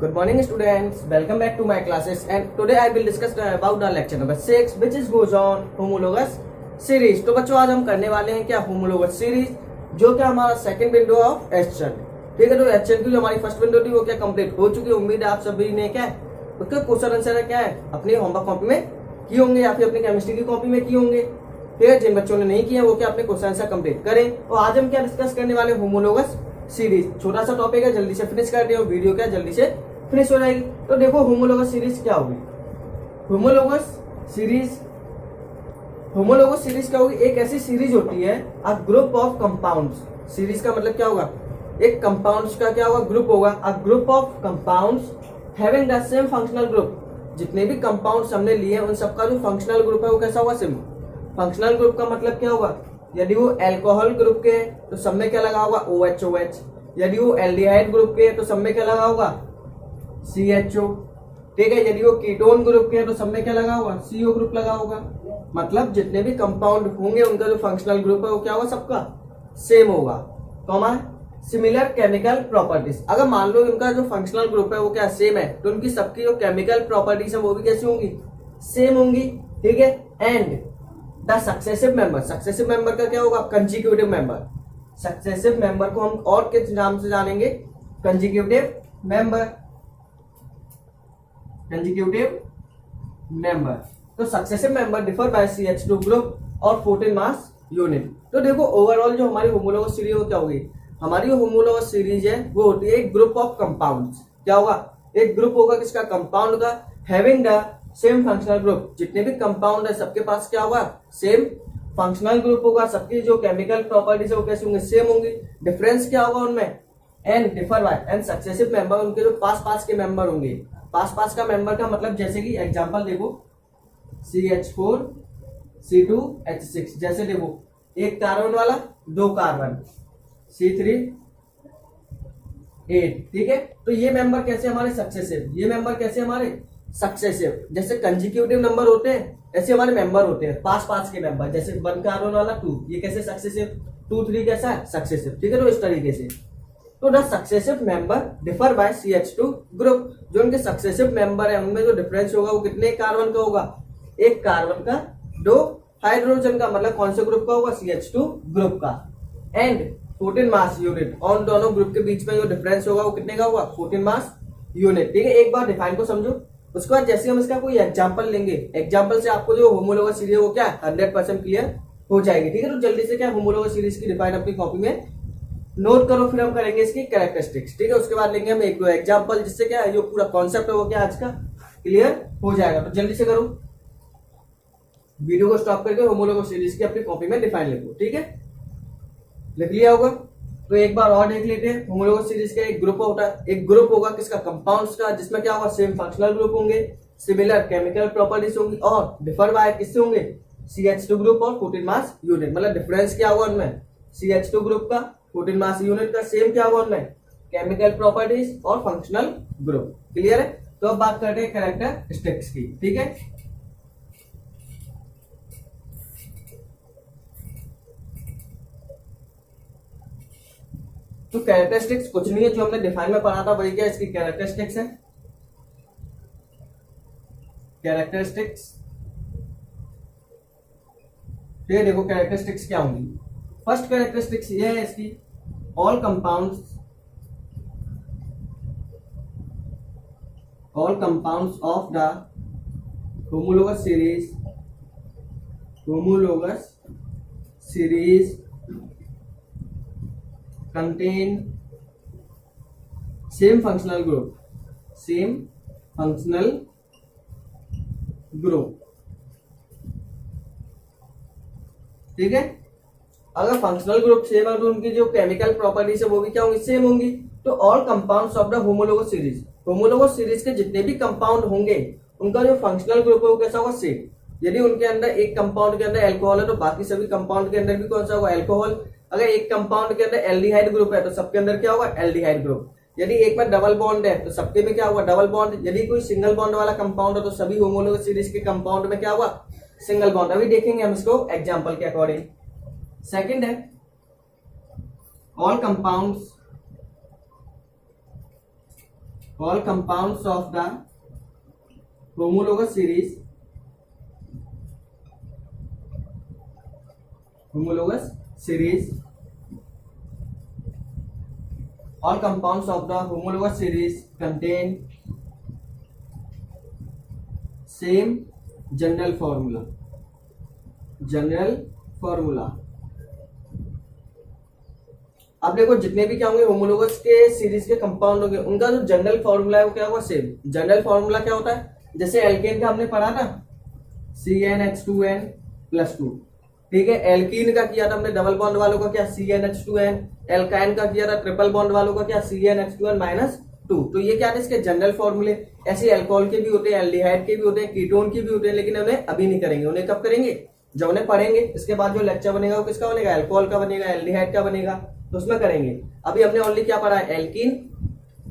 Good morning students, welcome back to my classes and today I will discuss about the lecture number 6 which is goes on homologous series। तो बच्चों आज हम करने वाले हैं क्या homologous series, जो कि हमारा सेकंड विंडो ऑफ एचएन। ठीक है, तो एचएन की जो हमारी फर्स्ट विंडो थी वो क्या कंप्लीट हो चुकी है। उम्मीद है आप सभी ने क्या है उसका क्वेश्चन आंसर है क्या है अपनी होमवर्क कॉपी में किए होंगे या फिर अपनी केमिस्ट्री की कॉपी में किए होंगे। ठीक है, जिन बच्चों ने नहीं किया वो क्या अपने क्वेश्चन आंसर कंप्लीट करें। और आज हम क्या डिस्कस करने वाले होमोलोगस सीरीज। छोटा सा टॉपिक है, जल्दी से फिनिश करते हैं, वीडियो क्या जल्दी से फिनिश हो जाएगी। तो देखो होमोलोगस सीरीज क्या होगी। होमोलोगस सीरीज क्या होगी, एक ऐसी सीरीज होती है a group of compounds. Series का मतलब क्या होगा, एक कंपाउंड्स का क्या होगा ग्रुप होगा। A group of compounds having the same functional group. जितने भी कंपाउंड्स हमने लिए हैं उन सबका जो फंक्शनल ग्रुप है वो कैसा होगा, सेम। फंक्शनल ग्रुप का मतलब क्या होगा, यदि वो एल्कोहल ग्रुप के तो सब में क्या लगा होगा OH। यदि वो एल्डिहाइड ग्रुप के तो सब में क्या लगा होगा CHO। ठीक है, यदि वो कीटोन ग्रुप के तो सब में क्या लगा होगा CO ग्रुप लगा होगा। मतलब जितने भी कंपाउंड होंगे उनका जो फंक्शनल ग्रुप है वो क्या होगा, सबका सेम होगा। Comma similar chemical properties. अगर मान लो इनका जो फंक्शनल ग्रुप है वो क्या सेम है तो उनकी सबकी जो केमिकल प्रॉपर्टीज है वो भी कैसी होंगी, सेम होंगी। ठीक है, एंड द सक्सेसिव मेंबर का क्या होगा, कंजिक्यूटिव मेंबर। सक्सेसिव मेंबर को हम और किस नाम से जानेंगे, कंजिक्यूटिव मेंबर। तो successive member differ by CH2 group और 14 मास यूनिट। तो देखो ओवरऑल जो हमारी होमोलोगस सीरीज वो क्या होगी, हमारी होमोलोगस सीरीज है वो होती है एक ग्रुप ऑफ कंपाउंड्स। क्या होगा, एक ग्रुप होगा किसका, कंपाउंड का, having the same functional group. जितने भी कंपाउंड है सबके पास क्या होगा, सेम फंक्शनल ग्रुप होगा। सबकी जो केमिकल प्रॉपर्टीज है वो कैसी होंगी, सेम होंगी। डिफरेंस क्या होगा उनमें, and differ by and successive member, उनके जो पास के मेंबर होंगे। पास का मेंबर का मतलब जैसे कि एग्जांपल देखो CH4 C2H6। जैसे देखो एक कार्बन वाला, दो कार्बन C3 8। ठीक है, तो ये मेंबर कैसे हमारे सक्सेसिव, ये मेंबर कैसे हमारे सक्सेसिव। जैसे कंजिक्यूटिव नंबर होते हैं ऐसे हमारे मेंबर होते हैं पास के मेंबर। जैसे 1 कार्बन वाला 2, ये कैसे सक्सेसिव, 2 3 कैसा है सक्सेसिव। ठीक है, तो इस तरीके से तो the successive member differ by CH2 group. जो उनके सक्सेसिव मेंबर है उनमें जो डिफरेंस होगा वो कितने कार्बन का होगा, एक कार्बन का, दो हाइड्रोजन का। मतलब कौन से ग्रुप का होगा, CH2 ग्रुप का। एंड 14 मास यूनिट, और दोनों ग्रुप के बीच में जो डिफरेंस होगा वो कितने का होगा, 14 मास यूनिट। ठीक है, एक बार डिफाइन को समझो, उसके बाद जैसे हम इसका कोई एग्जांपल लेंगे, एग्जांपल से आपको जो होमोलोगस सीरीज है वो क्या 100% क्लियर हो जाएगी। ठीक है, तो जल्दी से क्या होमोलोगस सीरीज की डिफाइन अपनी कॉपी में नोट करो, फिर हम करेंगे इसकी कैरेक्टरिस्टिक्स। ठीक है, उसके बाद लेंगे हम एक दो एग्जांपल, जिससे क्या है जो पूरा कॉन्सेप्ट है वो क्या आज का क्लियर हो जाएगा। तो जल्दी से करो, वीडियो को स्टॉप करके होमोलोगस सीरीज की अपनी कॉपी में डिफाइन लिखो। ठीक है, लिख लिया होगा तो एक बार और देख लेते हैं। होमोलोगस सीरीज का एक ग्रुप होता है, एक ग्रुप होगा किसका, कंपाउंड्स का, जिसमें क्या होगा सेम फंक्शनल ग्रुप होंगे, सिमिलर केमिकल प्रॉपर्टीज होंगी और डिफर बाय किससे होंगे, CH2 ग्रुप और 14 मास यूनिट। मतलब डिफरेंस क्या होगा उनमें, CH2 ग्रुप का 14 मास यूनिट का, सेम क्या होगा उनमें केमिकल प्रॉपर्टीज और फंक्शनल ग्रुप। क्लियर है, तो अब बात करते हैं कैरेक्टरिस्टिक्स की। ठीक है, तो कैरेक्टरिस्टिक्स कुछ नहीं है, जो हमने डिफाइन में पढ़ा था वही क्या इसकी कैरेक्टरिस्टिक्स है। कैरेक्टरिस्टिक्स, ठीक है, देखो कैरेक्टरिस्टिक्स क्या होंगी। फर्स्ट कैरेक्टरिस्टिक्स ये है इसकी, all compounds of the homologous series contain same functional group। ठीक है, अगर फंक्शनल ग्रुप सेम है तो उनकी जो केमिकल प्रॉपर्टीज है वो भी क्या होंगी, सेम होंगी। तो all compounds of the homologous series के जितने भी कंपाउंड होंगे उनका जो फंक्शनल ग्रुप है वो कैसा होगा, सेम। यदि उनके अंदर एक कंपाउंड के अंदर एल्कोहल है तो बाकी सभी कंपाउंड के अंदर भी कौन सा होगा, एल्कोहल। अगर एक कंपाउंड के अंदर एल्डिहाइड ग्रुप है तो सबके अंदर क्या होगा, एल्डिहाइड ग्रुप। यदि एक बार डबल बॉन्ड है तो सबके में क्या होगा, डबल बॉन्ड। यदि कोई सिंगल बॉन्ड वाला कंपाउंड है तो सभी होमोलोगस सीरीज के कंपाउंड में क्या होगा, सिंगल बॉन्ड। अभी देखेंगे हम इसको एग्जांपल के अकॉर्डिंग। सेकंड है all all compounds of the homologous series, homologous series, all compounds of the homologous series contain same general formula, general formula। अब देखो जितने भी क्या होंगे होमोलोगस के सीरीज के कंपाउंड होंगे उनका जो जनरल फॉर्मूला है वो क्या होगा, सेम। जनरल फॉर्मूला क्या होता है, जैसे एल्केन का हमने पढ़ा था CnH2n+2, ठीक है। एल्कीन का किया था हमने डबल बॉन्ड वालों का क्या, CnH2n। एल्काइन का किया था ट्रिपल बॉन्ड वालों का क्या, CnH2n-2। तो ये क्या है इसके जनरल फॉर्मूले। ऐसे अल्कोहल के भी होते हैं, एल्डिहाइड के भी होते हैं, कीटोन के भी होते हैं, लेकिन उन्हें अभी नहीं करेंगे। उन्हें कब करेंगे, जब उन्हें पढ़ेंगे। इसके बाद जो लेक्चर बनेगा वो किसका बनेगा, अल्कोहल का बनेगा, एल्डिहाइड का बनेगा, तो उसमें करेंगे। अभी हमने ओनली क्या पढ़ा है, एल्कीन,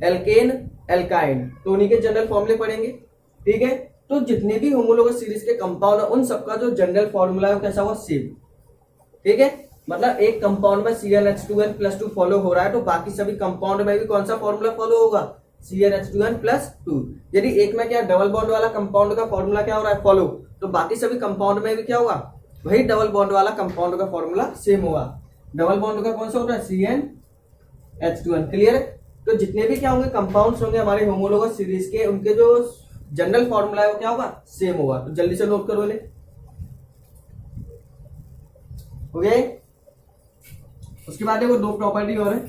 एल्केन, एल्काइन, तो उन्हीं के जनरल फॉर्मूले पढ़ेंगे, ठीक है। तो जितने भी होमोलोगस सीरीज के कंपाउंड है उन सबका जो जनरल फॉर्मूला है वो कैसा हुआ, सेम, ठीक है। मतलब एक कंपाउंड में CnH2n+2 फॉलो हो रहा है तो बाकी सभी कंपाउंड में भी कौन सा फॉर्मूला फॉलो होगा, CnH2n+2। यदि एक में क्या डबल बॉन्ड वाला कंपाउंड का फॉर्मूला क्या हो रहा है, फॉलो, तो बाकी सभी कंपाउंड में भी क्या होगा, वही डबल बॉन्ड वाला कंपाउंड का फॉर्मूला सेम होगा। डबल बॉन्ड का कौन सा होता है, CnH2n। क्लियर है। तो जितने भी क्या होंगे कंपाउंड्स होंगे हमारे होमोलोगस सीरीज के, उनके जो जनरल फॉर्मूला है वो क्या होगा, सेम होगा। तो जल्दी से नोट करो ले, ओके। उसके बाद देखो दो प्रॉपर्टी और है।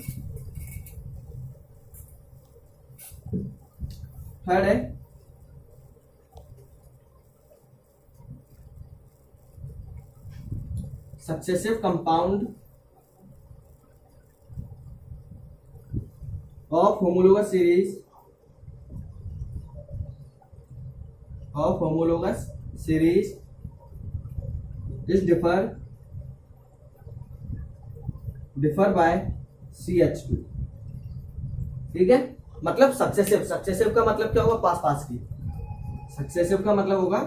थर्ड है successive compound of homologous series, of homologous series is differ by CH2, ठीक है। मतलब सक्सेसिव, सक्सेसिव का मतलब क्या होगा, पास पास की। सक्सेसिव का मतलब होगा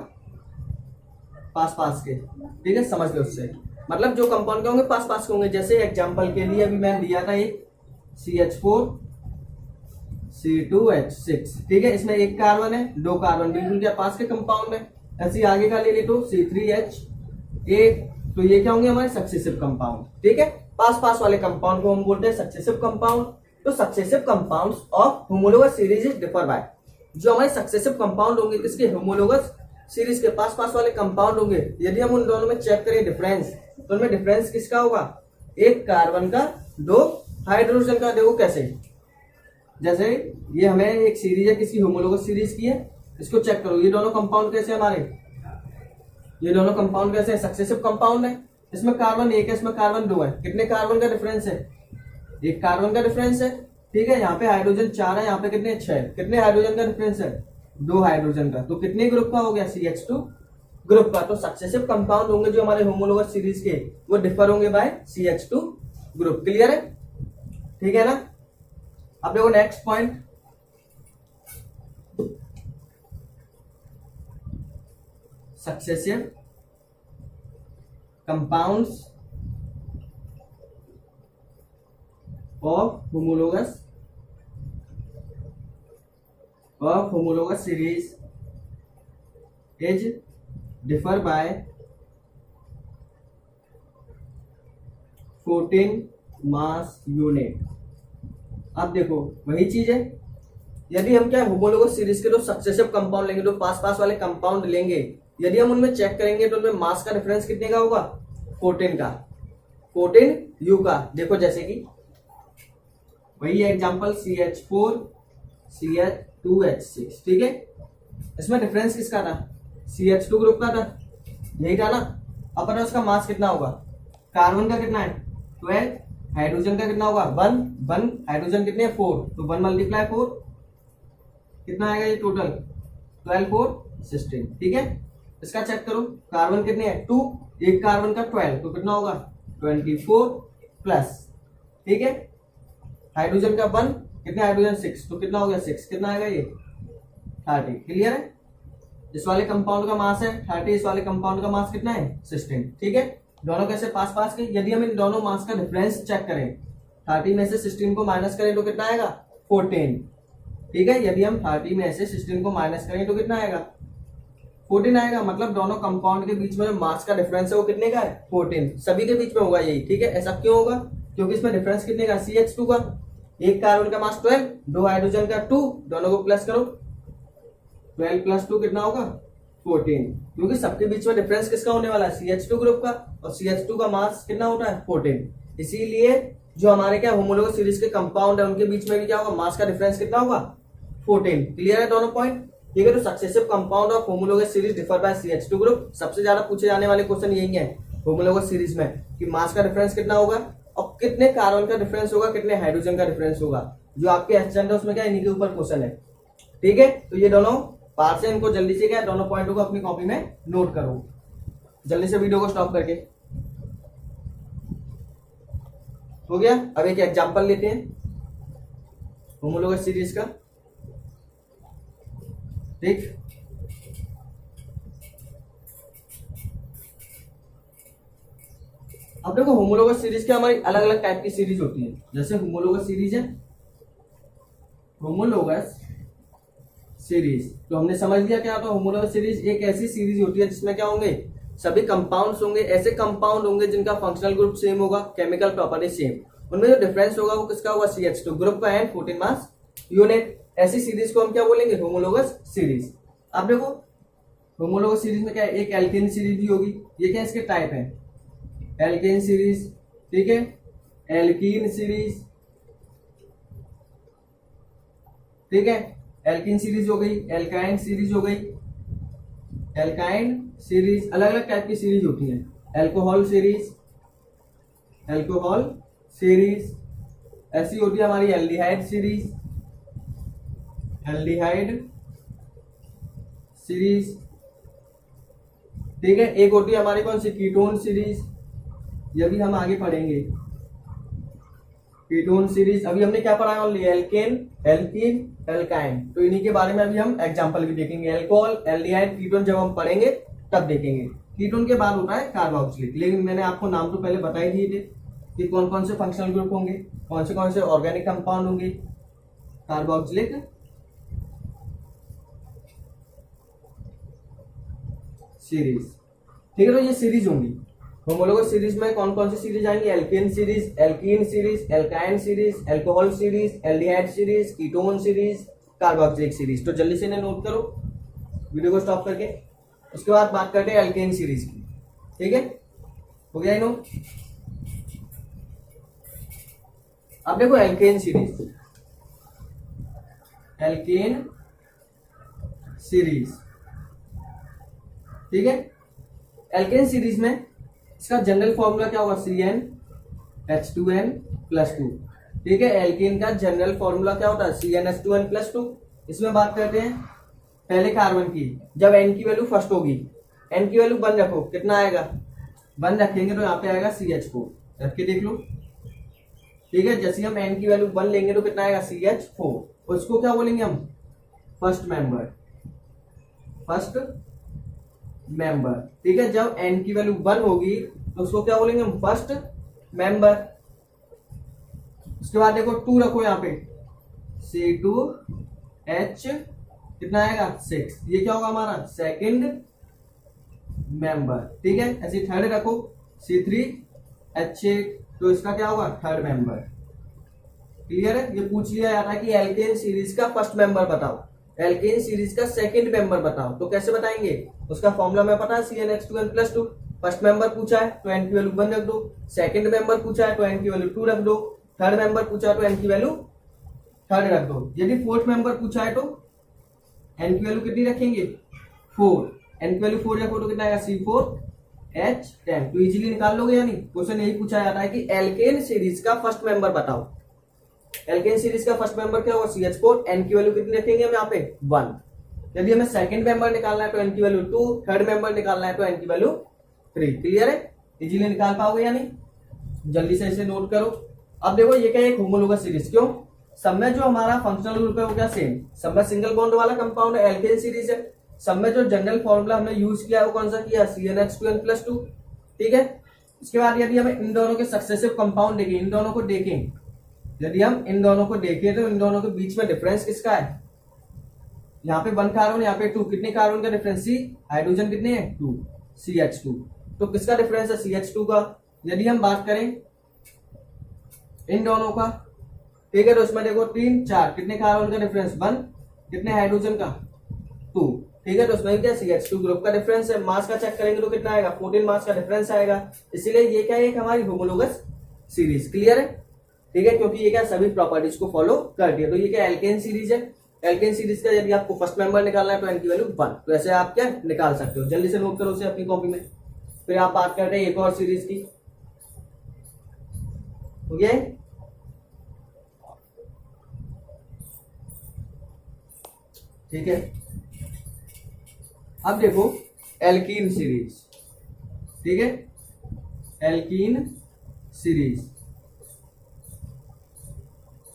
पास पास के, ठीक है, समझ लो उससे। मतलब जो कंपाउंड के होंगे पास पास के होंगे। जैसे एग्जांपल के लिए अभी मैंने दिया था एक CH4 C2H6, ठीक है। इसमें एक कार्बन है, दो कार्बन बिल्कुल क्या पास के कंपाउंड है। ऐसे आगे का ले ले तो C3H8, तो ये क्या होंगे हमारे सक्सेसिव कंपाउंड, ठीक है। पास पास वाले कंपाउंड को हम बोलते हैं सक्सेसिव कंपाउंड। तो successive compounds of homologous series is differ by, जो हमारे सक्सेसिव कंपाउंड होंगे किसके, होमोलोगस सीरीज के पास पास वाले कंपाउंड होंगे। यदि हम उन दोनों में चेक करें डिफरेंस, तो उनमें डिफरेंस किसका होगा, एक कार्बन का, दो हाइड्रोजन का। देखो कैसे, जैसे ये हमें एक सीरीज है किसी होमोलोगस सीरीज की है, इसको चेक करो। ये दोनों कंपाउंड कैसे हमारे, ये दोनों कंपाउंड कैसे हैं, सक्सेसिव कंपाउंड है। इसमें कार्बन एक है, इसमें कार्बन दो है। कितने कार्बन का डिफरेंस है, एक कार्बन का डिफरेंस है, ठीक है। यहाँ पे हाइड्रोजन 4 है, यहाँ पे कितने 6। कितने हाइड्रोजन का डिफरेंस है, 2 हाइड्रोजन का। तो कितने ग्रुप का हो गया, CH2 ग्रुप का। तो सक्सेसिव कंपाउंड होंगे जो हमारे होमोलोगस सीरीज के, वो डिफर होंगे बाय CH2 ग्रुप। क्लियर है, ठीक है ना। अब देखो next point, successive compounds of homologous series is differ by 14 mass unit. अब देखो वही चीज है, यदि हम क्या होमोलोगस सीरीज के जो सक्सेसिव कंपाउंड लेंगे, जो पास पास वाले कंपाउंड लेंगे, यदि हम उनमें चेक करेंगे तो उनमें मास का डिफरेंस कितने का होगा, 14 का, 14 U का। देखो जैसे कि वही एग्जांपल CH4 CH2H6, ठीक है। इसमें डिफरेंस किसका था, CH2 ग्रुप का था, यही था ना। अब पता उसका मास कितना होगा, कार्बन का कितना है 12, हाइड्रोजन का कितना होगा 1, हाइड्रोजन कितने 4, तो 1 × 4 कितना आएगा, ये टोटल 12 4 16, ठीक है। इसका चेक करो, कार्बन कितने हैं 2, एक कार्बन का 12, तो कितना होगा 24 प्लस, ठीक है। हाइड्रोजन का 1, कितने हाइड्रोजन 6, तो कितना हो गया 6, कितना आएगा ये 30। क्लियर है। इस वाले कंपाउंड का मास है 30, इस वाले कंपाउंड का मास कितना है 16, ठीक है। दोनों कैसे पास पास के। यदि हम इन दोनों मास का डिफरेंस चेक करें, 30 में से 16 को माइनस करें तो कितना आएगा 14, ठीक है। यदि हम 30 में से 16 को माइनस करें तो कितना आएगा, 14 आएगा। मतलब दोनों कंपाउंड के बीच में जो मास का डिफरेंस है वो कितने का है, 14। सभी के बीच में होगा यही, ठीक है। ऐसा क्यों होगा, क्योंकि इसमें डिफरेंस कितने का, CH2 का। एक कार्बन का मास 12, दो हाइड्रोजन का 2, दोनों को प्लस करो, 12 प्लस 2 कितना होगा, 14। क्योंकि सबके बीच में डिफरेंस किसका होने वाला है, CH2 ग्रुप का, और CH2 का मास कितना होता है, 14। इसीलिए जो हमारे क्या होमोलोगस सीरीज के कंपाउंड है उनके बीच में भी क्या होगा, मास का डिफरेंस कितना होगा, 14। क्लियर है दोनों पॉइंट, ठीक है। तो successive compound of homologous series differ by CH2 group. सबसे ज्यादा पूछे जाने वाले क्वेश्चन यही है होमोलोगस सीरीज में, कि मास का डिफरेंस कितना होगा और कितने कार्बन का डिफरेंस होगा, कितने हाइड्रोजन का डिफरेंस होगा। जो आपके एस्टेंड है उसमें क्या इन्हीं के ऊपर क्वेश्चन है, ठीक है। तो ये दोनों पार्ट से इनको जल्दी से क्या दोनों पॉइंटों को अपनी कॉपी में नोट करो, जल्दी से वीडियो को स्टॉप करके। हो गया। अब एक एग्जांपल लेते हैं होमोलोगस सीरीज का, ठीक। अब देखो होमोलोगस सीरीज के हमारी अलग अलग टाइप की सीरीज होती है। जैसे होमोलोगस सीरीज है, होमोलोगस सीरीज तो हमने समझ लिया क्या होता है। होमोलोगस सीरीज एक ऐसी सीरीज होती है जिसमें क्या होंगे, सभी कंपाउंड्स होंगे, ऐसे कंपाउंड होंगे जिनका फंक्शनल ग्रुप सेम होगा, केमिकल प्रॉपर्टी सेम। उनमें जो डिफरेंस होगा वो किसका होगा, CH2 ग्रुप का एंड 14 मास यूनिट। ऐसी सीरीज को हम क्या बोलेंगे, होमोलोगस सीरीज। अब देखो होमोलोगस सीरीज में क्या है, एक एल्केन सीरीज भी होगी। ये क्या इसके टाइप है, एल्केन सीरीज, ठीक है, एल्कीन सीरीज, ठीक है। एल्कीन सीरीज हो गई, एल्काइन सीरीज हो गई, एल्काइन सीरीज अलग अलग टाइप की सीरीज होती है। एल्कोहल सीरीज, एल्कोहल सीरीज ऐसी होती है हमारी। एल्डिहाइड सीरीज, एल्डिहाइड सीरीज, ठीक है। एक होती है हमारी कौन सी, कीटोन सीरीज, ये भी हम आगे पढ़ेंगे। कीटोन सीरीज अभी हमने क्या पढ़ा है, ओनली एल्केन, एल्कीन, एल्काइन। तो इन्हीं के बारे में अभी हम एग्जांपल भी देखेंगे। एल्कोहल, एल्डिहाइड, कीटोन जब हम पढ़ेंगे तब देखेंगे। कीटोन के बाद होता है कार्बोक्सिलिक, लेकिन मैंने आपको नाम तो पहले बता ही दिए थे कि कौन कौन से फंक्शनल ग्रुप होंगे, कौन से ऑर्गेनिक कंपाउंड होंगे। कार्बोक्सिलिक सीरीज, ठीक है। तो ये सीरीज होंगी होमोलोगस सीरीज में। कौन कौन सी सीरीज आएंगी, alkane series, alkene series, alkyne series, alcohol series, aldehyde series, ketone series, carboxylic series. तो जल्दी से इन्हें नोट करो वीडियो को स्टॉप करके। उसके बाद बात करते हैं एल्केन सीरीज की, ठीक है। हो गया इनो। अब देखो एल्केन सीरीज, एल्केन सीरीज, ठीक है। एल्केन सीरीज में इसका जनरल फॉर्मूला क्या होगा, CnH2n+2, ठीक है। एल्केन का जनरल फॉर्मूला क्या होता है, CnH2n+2। इसमें बात करते हैं पहले कार्बन की। जब n की वैल्यू फर्स्ट होगी, n की वैल्यू 1 रखो, कितना आएगा, 1 रखेंगे तो यहाँ पे आएगा CH4। रख के देख लो, ठीक है। जैसे हम n की वैल्यू 1 लेंगे तो कितना आएगा, CH4। उसको क्या बोलेंगे हम, फर्स्ट मेंबर, फर्स्ट मेंबर, ठीक है। जब n की वैल्यू 1 होगी तो उसको क्या बोलेंगे हम, फर्स्ट मेंबर। उसके बाद देखो 2 रखो यहाँ पे, C2H कितना आएगा, 6। ये क्या होगा हमारा, सेकंड मेंबर, ठीक है। ऐसे थर्ड रखो, C3H8, तो इसका क्या होगा, थर्ड मेंबर। क्लियर है। ये पूछ लिया जाता है कि एल्केन सीरीज का फर्स्ट मेंबर बताओ, एल्केन सीरीज का सेकंड मेंबर बताओ। तो कैसे बताएंगे, उसका फॉर्मूला में पता है, CnH2n+2। फर्स्ट मेंबर पूछा है तो n की वैल्यू 1 रख दो, सेकंड मेंबर पूछा है तो n की वैल्यू 2 रख दो, थर्ड मेंबर पूछा है तो n की वैल्यू 3 रख दो। यदि फोर्थ मेंबर पूछा है तो n की वैल्यू कितनी रखेंगे, 4। n की वैल्यू 4 रखो तो कितना आएगा, C4H10। तो इजीली निकाल लोगे, यानी क्वेश्चन यही पूछा जाता है कि एल्केन सीरीज का फर्स्ट मेंबर बताओ। एल्केन सीरीज का फर्स्ट मेंबर क्या होगा, CH4। n की वैल्यू कितनी रखेंगे हम यहाँ पे, 1। यदि हमें सेकंड मेंबर निकालना है तो n की वैल्यू 2, थर्ड मेंबर निकालना है तो n की वैल्यू 3। क्लियर है, इजीली निकाल पाओगे या नहीं, जल्दी से इसे नोट करो। अब देखो ये क्या है, एक होमोलोगस सीरीज। क्यों, सब में जो हमारा फंक्शनल ग्रुप है वो क्या सेम, सब में सिंगल बॉन्ड वाला कंपाउंड है, एल्केन सीरीज है। सब में जो जनरल फॉर्मूला हमने यूज किया है वो कौन सा किया, CnH2n+2, ठीक है। इसके बाद यदि हमें इन दोनों के सक्सेसिव कंपाउंड देखें, इन दोनों को देखें, यदि हम इन दोनों को देखें तो इन दोनों के बीच में डिफरेंस किसका है, यहाँ पे 1 कार्बन, यहाँ पे 2, कितने कार्बन का डिफरेंस? सी, हाइड्रोजन कितने हैं? 2, CH2। तो किसका डिफरेंस है? CH2 का। यदि हम बात करें इन दोनों का, ठीक है, तो इसमें देखो 3 4, कितने कार्बन का डिफरेंस? 1, कितने हाइड्रोजन का? 2, ठीक है, तो उसमें क्या? CH2 ग्रुप का डिफरेंस है। मास का चेक करेंगे तो कितना आएगा? 14 मास का डिफरेंस आएगा। इसीलिए ये क्या है? एक हमारी होमोलोगस सीरीज। क्लियर है? ठीक है, क्योंकि ये क्या सभी प्रॉपर्टीज को फॉलो करती है। तो ये क्या एल्केन सीरीज है। एल्केन सीरीज का यदि आपको फर्स्ट मेंबर निकालना है तो एन की वैल्यू 1, तो ऐसे आप क्या निकाल सकते हो। जल्दी से नोट करो उसे अपनी कॉपी में। फिर आप बात करते हैं एक और सीरीज की। हो गया? ठीक है, अब देखो एल्कीन सीरीज। ठीक है, alkene series.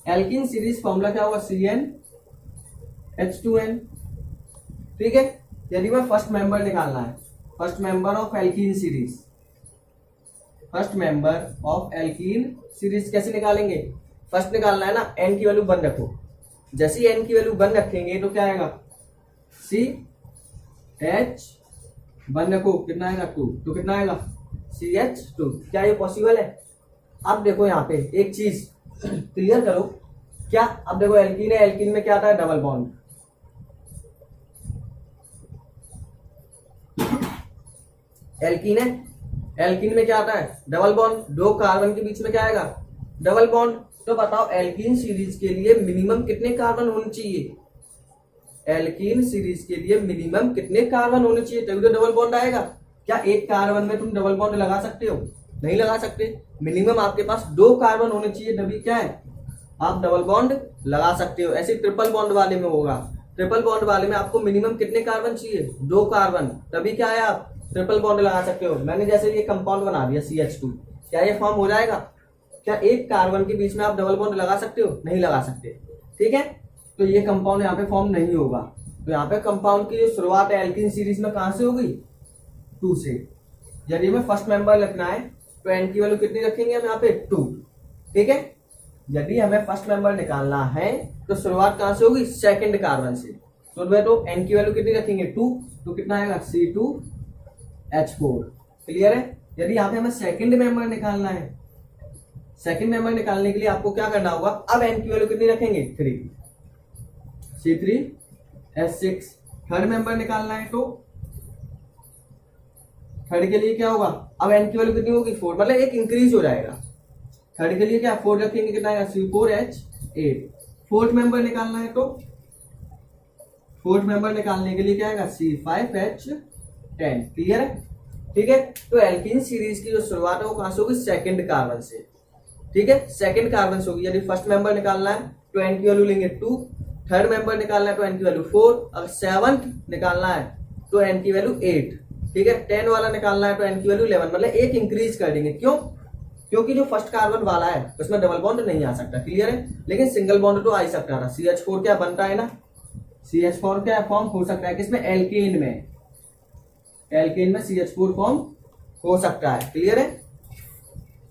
Alkene series formula क्या होगा? CnH2n। ठीक है, यदि मैं फर्स्ट मेंबर निकालना है, first member of alkene series, first member of alkene series कैसे निकालेंगे? फर्स्ट निकालना है ना, n की वैल्यू 1 रखो। जैसे ही n की वैल्यू 1 रखेंगे तो क्या आएगा? CH1 रखो, कितना आएगा? 2, तो कितना आएगा? CH2। क्या ये पॉसिबल है? अब देखो यहाँ पे एक चीज क्लियर करो क्या। अब देखो एल्कीन है, एल्कीन में क्या आता है? Double bond. एल्कीन है, एल्कीन में क्या आता है? Double bond. 2 कार्बन के बीच में क्या आएगा? Double bond. तो बताओ एल्कीन सीरीज के लिए मिनिमम कितने कार्बन होने चाहिए? एल्कीन सीरीज के लिए मिनिमम कितने कार्बन होने चाहिए तभी तो डबल बॉन्ड आएगा। क्या एक कार्बन में तुम डबल बॉन्ड लगा सकते हो? नहीं लगा सकते। मिनिमम आपके पास 2 कार्बन होने चाहिए तभी क्या है आप डबल बॉन्ड लगा सकते हो। ऐसे ट्रिपल बॉन्ड वाले में होगा। ट्रिपल बॉन्ड वाले में आपको मिनिमम कितने कार्बन चाहिए? 2 कार्बन, तभी क्या है आप ट्रिपल बॉन्ड लगा सकते हो। मैंने जैसे ये कंपाउंड बना दिया CH2, क्या ये फॉर्म हो जाएगा? क्या एक कार्बन के बीच में आप डबल बॉन्ड लगा सकते हो? नहीं लगा सकते। ठीक है, तो ये कंपाउंड यहाँ पे फॉर्म नहीं होगा। तो यहाँ पे कंपाउंड की जो शुरुआत है एल्कीन सीरीज में कहां से होगी? 2 से। यदि हमें फर्स्ट मेंबर लिखना है तो n की वैल्यू कितनी रखेंगे हम यहाँ पे? 2। ठीक है, यदि हमें फर्स्ट मेंबर निकालना है तो शुरुआत कहां से होगी? सेकंड कार्बन से। तो n की वैल्यू कितनी रखेंगे? 2, तो कितना आएगा? C2H4। क्लियर है? यदि यहाँ पे हमें सेकंड मेंबर निकालना है, सेकंड मेंबर निकालने के लिए आपको क्या करना होगा? अब n की वैल्यू कितनी रखेंगे? 3, C3H6। थर्ड मेंबर निकालना है तो थर्ड के लिए क्या होगा? अब n की वैल्यू कितनी होगी? 4, मतलब एक इंक्रीज हो जाएगा। थर्ड के लिए क्या 4 रखेंगे, कितना आएगा? C4H8। फोर्थ मेंबर निकालना है तो फोर्थ मेंबर निकालने के लिए क्या आएगा? C5H10। क्लियर है? ठीक है, तो एल्कीन सीरीज की जो शुरुआत है वो कहां से होगी? सेकंड कार्बन से। ठीक है, सेकंड कार्बन से होगी। यदि फर्स्ट मेंबर निकालना है तो n की वैल्यू लेंगे 2, थर्ड मेंबर निकालना है तो n की वैल्यू 4, अगर सेवंथ निकालना है तो n की वैल्यू 8। ठीक है, 10 वाला निकालना है तो n की वैल्यू 11, मतलब एक इंक्रीज कर देंगे। क्यों? क्योंकि जो फर्स्ट कार्बन वाला है उसमें डबल बॉन्ड नहीं आ सकता। क्लियर है? लेकिन सिंगल बॉन्ड तो आ ही सकता था। CH4 क्या बनता है ना, CH4 क्या फॉर्म हो सकता है किसमें? एल्केन में। एल्केन में CH4 फॉर्म हो सकता है। क्लियर है?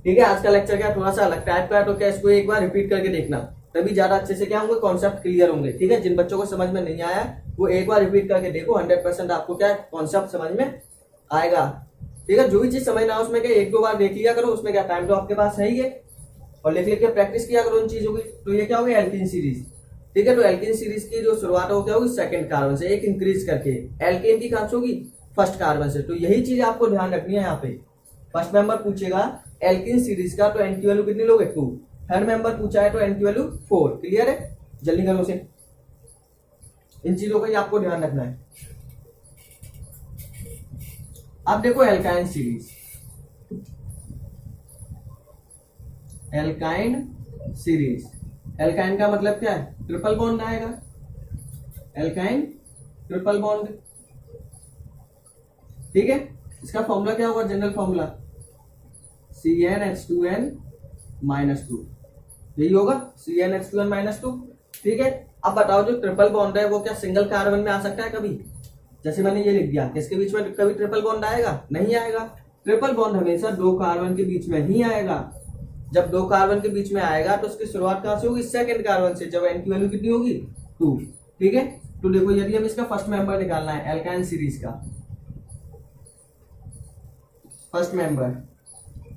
ठीक है, आज का लेक्चर क्या थोड़ा सा अलग टाइप का है, तो क्या इसको एक बार रिपीट करके देखना, तभी ज्यादा अच्छे से क्या होंगे कॉन्सेप्ट क्लियर होंगे। ठीक है, जिन बच्चों को समझ में नहीं आया वो एक बार रिपीट करके देखो, 100% आपको क्या कॉन्सेप्ट समझ में आएगा। ठीक है, जो भी चीज समझ ना उसमें क्या 1-2 बार देख लिया करो, उसमें क्या टाइम तो आपके पास है ही है, और लिख लिख के प्रैक्टिस किया करो उन चीजों की। तो ये क्या होगी? Alkene series. ठीक है, तो एल्कीन सीरीज की जो शुरुआत है वो क्या होगी? सेकंड कार्बन से, एक इंक्रीज करके। एल्केन की कहां से होगी? फर्स्ट कार्बन से। तो यही चीज आपको ध्यान रखनी है। यहाँ पे फर्स्ट मेंबर पूछेगा एल्कीन सीरीज का तो n की वैल्यू कितनी लोगे? 2। थर्ड मेंबर पूछा है तो n की वैल्यू 4। क्लियर है? जल्दी करो उसे, इन चीजों का ही आपको ध्यान रखना है। अब देखो alkyne series. Alkyne series, alkyne का मतलब क्या है? ट्रिपल बॉन्ड आएगा। Alkyne triple bond. ठीक है, इसका फॉर्मूला क्या होगा? जनरल फॉर्मूला CnH2n-2, यही होगा CnH2n-2। ठीक है, अब बताओ जो ट्रिपल बॉन्ड है वो क्या सिंगल कार्बन में आ सकता है कभी? जैसे मैंने ये लिख दिया, इसके बीच में कभी ट्रिपल बॉन्ड आएगा? नहीं आएगा। ट्रिपल बॉन्ड हमेशा 2 कार्बन के बीच में ही आएगा। जब 2 कार्बन के बीच में आएगा तो उसकी शुरुआत कहां से होगी? सेकंड कार्बन से, जब n की वैल्यू कितनी होगी? 2। ठीक है, तो देखो यदि हम इसका फर्स्ट मेंबर निकालना है एल्काइन सीरीज का फर्स्ट मेंबर,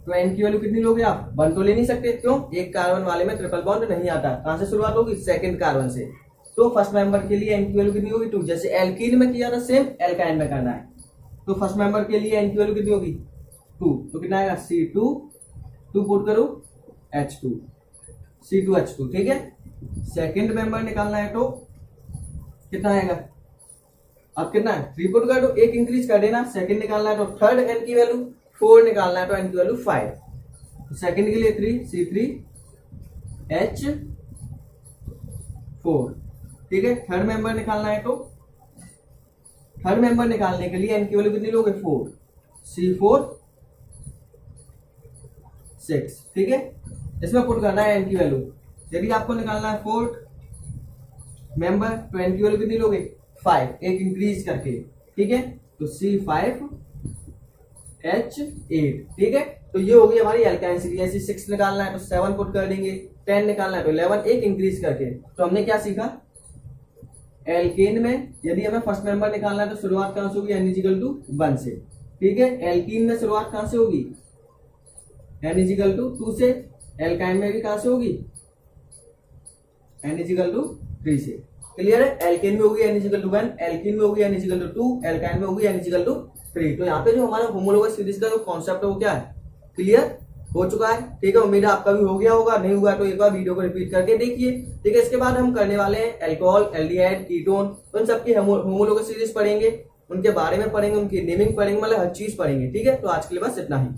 तो एन की वैल्यू कितनी लोगे आप? 1 तो ले नहीं सकते, क्यों? एक कार्बन वाले में ट्रिपल बॉन्ड नहीं आता। कहां से शुरुआत होगी? सेकंड कार्बन से। तो फर्स्ट मेंबर के लिए एन की वैल्यू कितनी होगी? 2। जैसे एल्कीन में किया था सेम एल्काइन में करना है। तो फर्स्ट मेंबर के लिए एन की वैल्यू कितनी होगी? 2। तो कितना आएगा? C2, 2 पुट करो H2, C2H2, ठीक है। सेकंड मेंबर निकालना है तो कितना आएगा? अब कितना है? 3 पुट कर दो, एक इंक्रीज कर देना। सेकंड निकालना है तो थर्ड एन की वैल्यू 4 निकालना है तो एन की वैल्यू 5। तो सेकंड के लिए 3 C3H4, ठीक है। थर्ड मेंबर निकालना है तो थर्ड मेंबर निकालने के लिए एन की वैल्यू कितनी लोगे? 4 C4 6, ठीक है। इसमें पुट करना है एन की वैल्यू। यदि आपको निकालना है फोर्थ मेंबर तो एन की वैल्यू कितनी लोगे? 5, एक इंक्रीज करके, ठीक है। तो C5H8, ठीक है। तो ये होगी हमारी एल्काइन सीरीज। ऐसे 6 निकालना है तो 7 पुट कर देंगे, 10 निकालना है तो 11, एक इंक्रीज करके। तो हमने क्या सीखा? एल्केन में यदि हमें फर्स्ट मेंबर निकालना है तो शुरुआत कहां से होगी? n=1 से, ठीक है। एल्कीन में शुरुआत कहां से होगी? n=2 से। एल्काइन में भी कहां से होगी? n=3 से। क्लियर है? एल्केन में होगी n=1, एल्कीन में होगी n=2, एल्काइन में होगी n=3। तो यहाँ पे जो हमारा होमोलोगस सीरीज का जो कॉन्सेप्ट है वो क्या है? क्लियर हो चुका है, ठीक है। उम्मीद है आपका भी हो गया होगा, नहीं हुआ तो एक बार वीडियो को रिपीट करके देखिए, ठीक है। इसके बाद हम करने वाले हैं अल्कोहल, एल्डिहाइड, कीटोन, उन सबकी होमोलोगस सीरीज पढ़ेंगे, उनके बारे में पढ़ेंगे, उनकी नेमिंग पढ़ेंगे, मतलब हर चीज पढ़ेंगे, ठीक है। तो आज के लिए बस इतना ही।